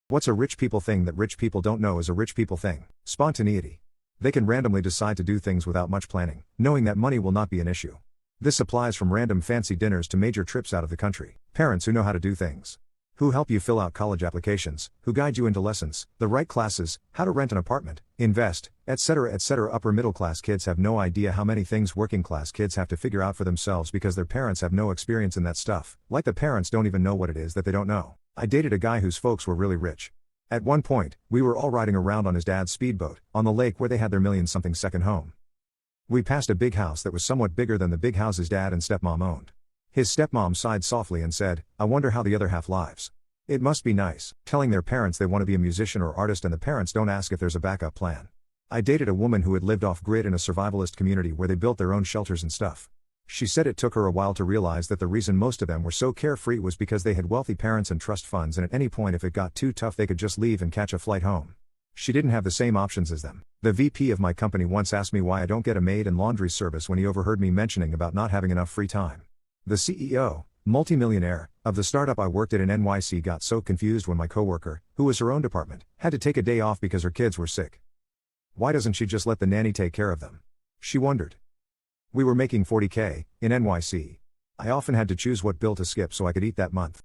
What's a rich people thing that rich people don't know is a rich people thing? Spontaneity. They can randomly decide to do things without much planning, knowing that money will not be an issue. This applies from random fancy dinners to major trips out of the country. Parents who know how to do things. Who help you fill out college applications, who guide you into lessons, the right classes, how to rent an apartment, invest, etc. etc. Upper middle class kids have no idea how many things working class kids have to figure out for themselves because their parents have no experience in that stuff, like the parents don't even know what it is that they don't know. I dated a guy whose folks were really rich. At one point, we were all riding around on his dad's speedboat, on the lake where they had their million-something second home. We passed a big house that was somewhat bigger than the big house his dad and stepmom owned. His stepmom sighed softly and said, "I wonder how the other half lives. It must be nice, telling their parents they want to be a musician or artist and the parents don't ask if there's a backup plan." I dated a woman who had lived off-grid in a survivalist community where they built their own shelters and stuff. She said it took her a while to realize that the reason most of them were so carefree was because they had wealthy parents and trust funds, and at any point if it got too tough they could just leave and catch a flight home. She didn't have the same options as them. The VP of my company once asked me why I don't get a maid and laundry service when he overheard me mentioning about not having enough free time. The CEO, multimillionaire, of the startup I worked at in NYC got so confused when my coworker, who was her own department, had to take a day off because her kids were sick. Why doesn't she just let the nanny take care of them? She wondered. We were making $40K, in NYC. I often had to choose what bill to skip so I could eat that month.